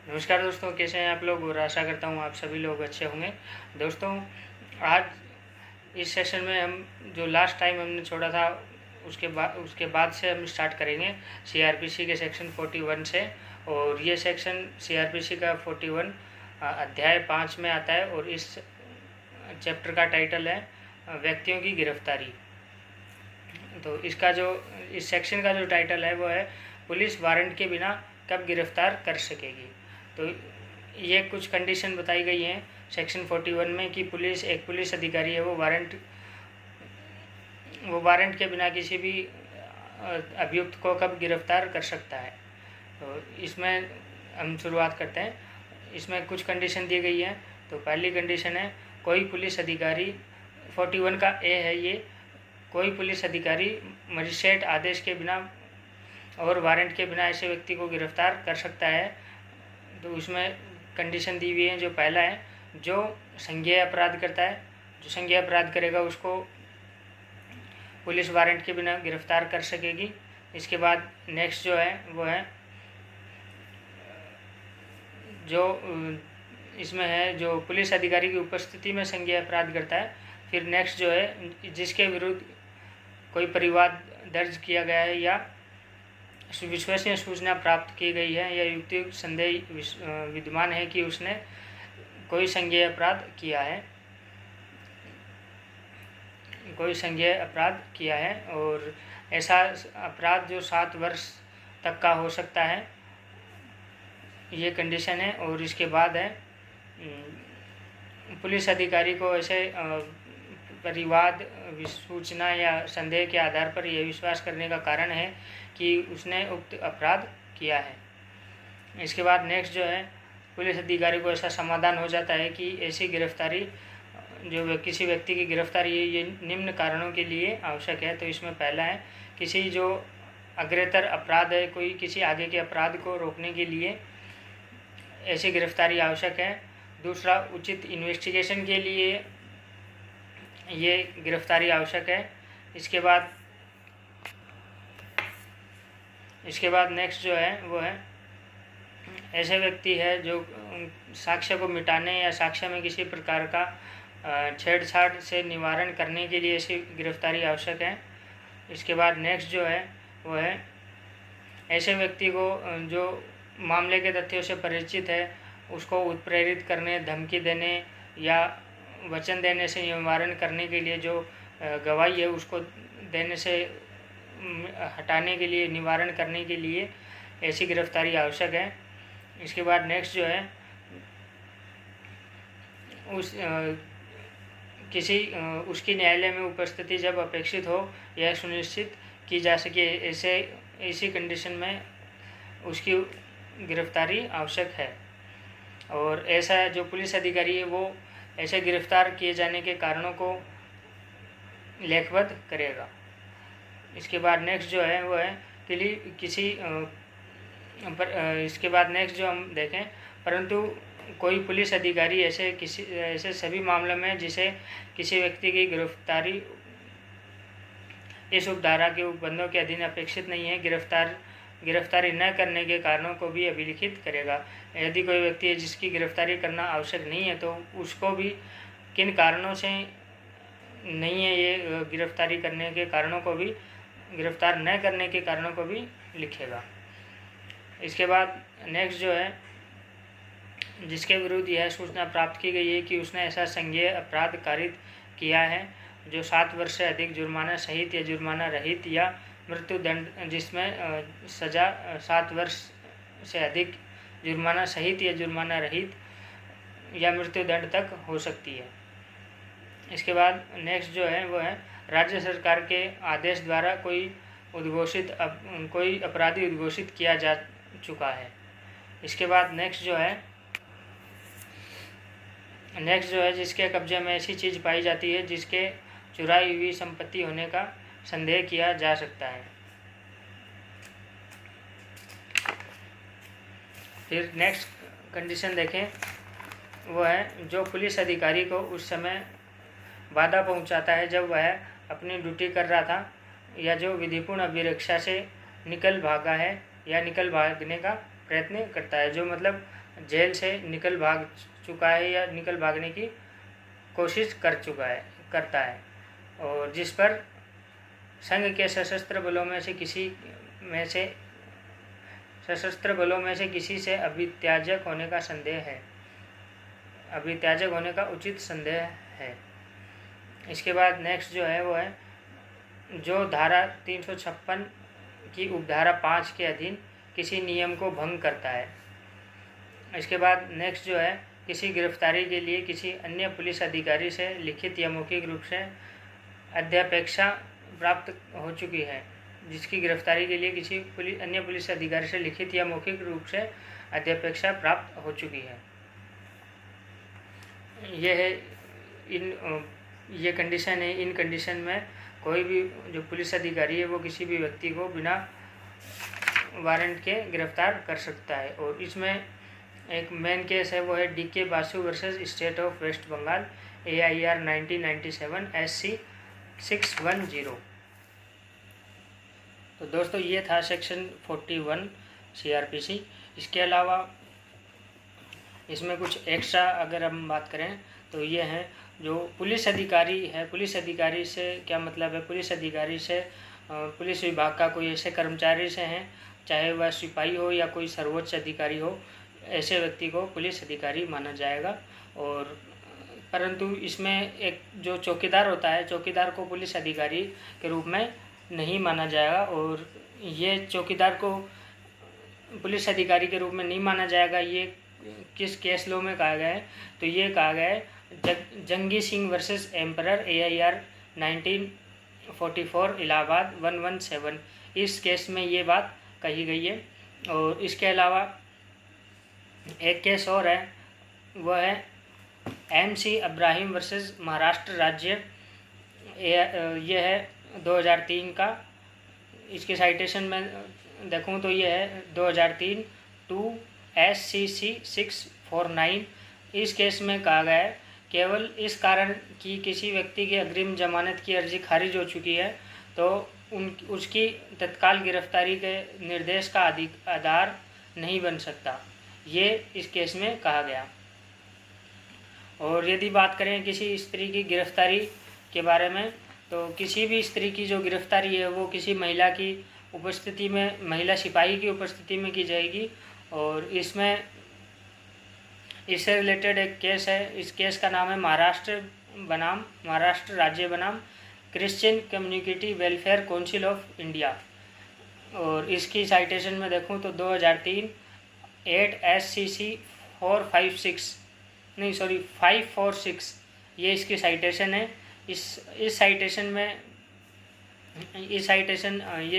नमस्कार दोस्तों, कैसे हैं आप लोग। और आशा करता हूँ आप सभी लोग अच्छे होंगे। दोस्तों, आज इस सेशन में हम जो लास्ट टाइम हमने छोड़ा था उसके बाद से हम स्टार्ट करेंगे सीआरपीसी के सेक्शन 41 से। और ये सेक्शन सीआरपीसी का 41 अध्याय 5 में आता है। और इस चैप्टर का टाइटल है व्यक्तियों की गिरफ्तारी। तो इस सेक्शन का जो टाइटल है वो है पुलिस वारंट के बिना कब गिरफ्तार कर सकेगी। तो ये कुछ कंडीशन बताई गई हैं सेक्शन 41 में कि एक पुलिस अधिकारी है वो वारंट के बिना किसी भी अभियुक्त को कब गिरफ्तार कर सकता है। तो इसमें हम शुरुआत करते हैं। इसमें कुछ कंडीशन दी गई है। तो पहली कंडीशन है कोई पुलिस अधिकारी, 41 का ए है ये, कोई पुलिस अधिकारी मजिस्ट्रेट आदेश के बिना और वारंट के बिना ऐसे व्यक्ति को गिरफ्तार कर सकता है। तो उसमें कंडीशन दी हुई है। जो पहला है, जो संज्ञेय अपराध करता है, जो संज्ञेय अपराध करेगा उसको पुलिस वारंट के बिना गिरफ्तार कर सकेगी। इसके बाद नेक्स्ट जो है वो है जो इसमें है जो पुलिस अधिकारी की उपस्थिति में संज्ञेय अपराध करता है। फिर नेक्स्ट जो है जिसके विरुद्ध कोई परिवाद दर्ज किया गया है या विश्वसनीय सूचना प्राप्त की गई है या युक्तियुक्त संदेह विद्यमान है कि उसने कोई संज्ञेय अपराध किया है, और ऐसा अपराध जो 7 वर्ष तक का हो सकता है, ये कंडीशन है। और इसके बाद है पुलिस अधिकारी को ऐसे परिवाद सूचना या संदेह के आधार पर यह विश्वास करने का कारण है कि उसने उक्त अपराध किया है। इसके बाद नेक्स्ट जो है पुलिस अधिकारी को ऐसा समाधान हो जाता है कि ऐसी गिरफ्तारी किसी व्यक्ति की गिरफ्तारी ये निम्न कारणों के लिए आवश्यक है। तो इसमें पहला है किसी जो अग्रेतर अपराध है, कोई किसी आगे के अपराध को रोकने के लिए ऐसी गिरफ्तारी आवश्यक है। दूसरा, उचित इन्वेस्टिगेशन के लिए ये गिरफ्तारी आवश्यक है। इसके बाद नेक्स्ट जो है वो है ऐसे व्यक्ति है जो साक्ष्य को मिटाने या साक्ष्य में किसी प्रकार का छेड़छाड़ से निवारण करने के लिए ऐसी गिरफ्तारी आवश्यक है। इसके बाद नेक्स्ट जो है वो है ऐसे व्यक्ति को जो मामले के तथ्यों से परिचित है उसको उत्प्रेरित करने, धमकी देने या वचन देने से निवारण करने के लिए जो गवाही है उसको देने से हटाने के लिए, निवारण करने के लिए ऐसी गिरफ्तारी आवश्यक है। इसके बाद नेक्स्ट जो है उसकी न्यायालय में उपस्थिति जब अपेक्षित हो यह सुनिश्चित की जा सके, ऐसी कंडीशन में उसकी गिरफ्तारी आवश्यक है। और ऐसा जो पुलिस अधिकारी है वो ऐसे गिरफ्तार किए जाने के कारणों को लेखबद्ध करेगा। इसके बाद नेक्स्ट जो है वो है इसके बाद नेक्स्ट जो हम देखें, परंतु कोई पुलिस अधिकारी ऐसे सभी मामलों में जिसे किसी व्यक्ति की गिरफ्तारी इस उपधारा के उपबंधों के अधीन अपेक्षित नहीं है, गिरफ्तारी न करने के कारणों को भी अभिलिखित करेगा। यदि कोई व्यक्ति है जिसकी गिरफ्तारी करना आवश्यक नहीं है तो उसको भी किन कारणों से नहीं है ये गिरफ्तारी करने के कारणों को भी, गिरफ्तार न करने के कारणों को भी लिखेगा। इसके बाद नेक्स्ट जो है जिसके विरुद्ध यह सूचना प्राप्त की गई है कि उसने ऐसा संज्ञेय अपराध कारित किया है जो 7 वर्ष से अधिक जुर्माना सहित या जुर्माना रहित या मृत्यु दंड, जिसमें सज़ा 7 वर्ष से अधिक जुर्माना सहित या जुर्माना रहित या मृत्यु दंड तक हो सकती है। इसके बाद नेक्स्ट जो है वो है राज्य सरकार के आदेश द्वारा कोई अपराधी उद्घोषित किया जा चुका है। इसके बाद नेक्स्ट जो है जिसके कब्जे में ऐसी चीज़ पाई जाती है जिसके चुराई हुई संपत्ति होने का संदेह किया जा सकता है। फिर नेक्स्ट कंडीशन देखें, वो है जो पुलिस अधिकारी को उस समय बाधा पहुंचाता है जब वह अपनी ड्यूटी कर रहा था या जो विधिपूर्ण अभिरक्षा से निकल भागा है या निकल भागने का प्रयत्न करता है। जो मतलब जेल से निकल भाग चुका है या निकल भागने की कोशिश करता है, और जिस पर संघ के सशस्त्र बलों में से किसी से अभित्याजक होने का उचित संदेह है। इसके बाद नेक्स्ट जो है वो है जो धारा 356 की उपधारा 5 के अधीन किसी नियम को भंग करता है। इसके बाद नेक्स्ट जो है किसी गिरफ्तारी के लिए किसी अन्य पुलिस अधिकारी से लिखित या मौखिक रूप से अध्यपेक्षा प्राप्त हो चुकी है, जिसकी गिरफ्तारी के लिए किसी अन्य पुलिस अधिकारी से लिखित या मौखिक रूप से अध्यपेक्षा प्राप्त हो चुकी है। यह है ये कंडीशन है। इन कंडीशन में कोई भी जो पुलिस अधिकारी है वो किसी भी व्यक्ति को बिना वारंट के गिरफ्तार कर सकता है। और इसमें एक मेन केस है वो है DK Basu versus state of West Bengal AIR 1997 SC 610। तो दोस्तों ये था सेक्शन 41 CRPC। इसके अलावा इसमें कुछ एक्स्ट्रा अगर हम बात करें तो ये है जो पुलिस अधिकारी है। पुलिस अधिकारी से क्या मतलब है? पुलिस अधिकारी से पुलिस विभाग का कोई ऐसे कर्मचारी से हैं, चाहे वह सिपाही हो या कोई सर्वोच्च अधिकारी हो, ऐसे व्यक्ति को पुलिस अधिकारी माना जाएगा। और परंतु इसमें एक जो चौकीदार होता है, चौकीदार को पुलिस अधिकारी के रूप में नहीं माना जाएगा। और ये चौकीदार को पुलिस अधिकारी के रूप में नहीं माना जाएगा। ये किस केस लॉ में कहा गया है? तो ये कहा गया है Jangi Singh versus emperor AIR 1944 Allahabad 117। इस केस में ये बात कही गई है। और इसके अलावा एक केस और है, वह है MC अब्राहिम वर्सेस महाराष्ट्र राज्य। ये है 2003 का। इसके साइटेशन में देखूं तो ये है 2003 2 SCC 649। इस केस में कहा गया है केवल इस कारण कि किसी व्यक्ति की अग्रिम जमानत की अर्जी खारिज हो चुकी है तो उसकी तत्काल गिरफ्तारी के निर्देश का आधार नहीं बन सकता, ये इस केस में कहा गया। और यदि बात करें किसी स्त्री की गिरफ्तारी के बारे में, तो किसी भी स्त्री की जो गिरफ्तारी है वो किसी महिला की उपस्थिति में, महिला सिपाही की उपस्थिति में की जाएगी। और इसमें इससे रिलेटेड एक केस है। इस केस का नाम है महाराष्ट्र राज्य बनाम Christian community welfare council of India. और इसकी साइटेशन में देखूं तो 2003 8 SCC 546 ये इसकी साइटेशन है। ये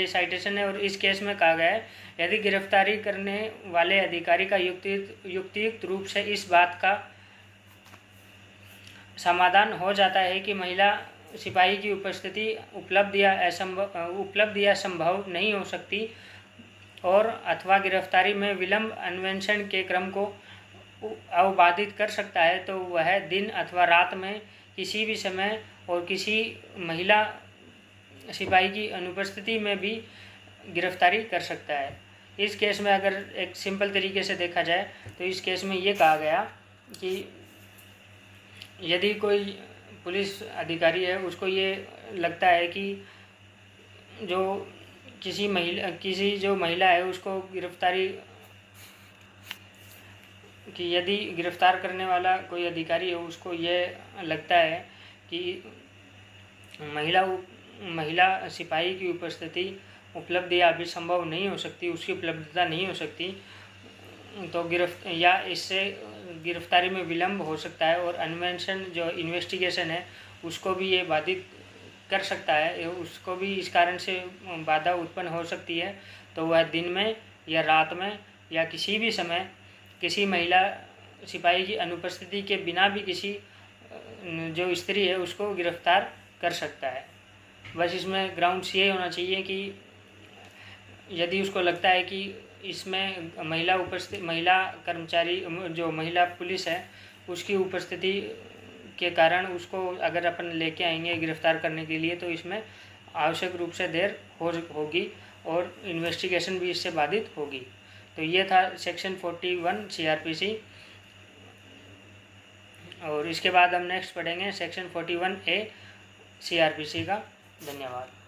साइटेशन है। और इस केस में कहा गया है यदि गिरफ्तारी करने वाले अधिकारी का युक्तियुक्त रूप से इस बात का समाधान हो जाता है कि महिला सिपाही की उपस्थिति उपलब्ध या संभव नहीं हो सकती और अथवा गिरफ्तारी में विलंब अन्वेषण के क्रम को अवबाधित कर सकता है, तो वह दिन अथवा रात में किसी भी समय और किसी महिला सिपाही की अनुपस्थिति में भी गिरफ्तारी कर सकता है। इस केस में अगर एक सिंपल तरीके से देखा जाए तो इस केस में ये कहा गया कि यदि कोई पुलिस अधिकारी है उसको ये लगता है कि जो महिला है उसको गिरफ्तारी कि यदि गिरफ्तार करने वाला कोई अधिकारी है उसको ये लगता है कि महिला सिपाही की उपस्थिति उपलब्ध या अभी संभव नहीं हो सकती, उसकी उपलब्धता नहीं हो सकती, तो इससे गिरफ्तारी में विलंब हो सकता है और अन्वेषण जो इन्वेस्टिगेशन है उसको भी ये बाधित कर सकता है, उसको भी इस कारण से बाधा उत्पन्न हो सकती है। तो वह दिन में या रात में या किसी भी समय किसी महिला सिपाही की अनुपस्थिति के बिना भी किसी जो स्त्री है उसको गिरफ्तार कर सकता है। बस इसमें ग्राउंड्स ये होना चाहिए कि यदि उसको लगता है कि इसमें महिला कर्मचारी जो महिला पुलिस है उसकी उपस्थिति के कारण उसको अगर अपन लेके आएंगे गिरफ्तार करने के लिए तो इसमें आवश्यक रूप से देर होगी और इन्वेस्टिगेशन भी इससे बाधित होगी। तो ये था सेक्शन 41 CRPC। और इसके बाद हम नेक्स्ट पढ़ेंगे सेक्शन 41A CRPC का। धन्यवाद।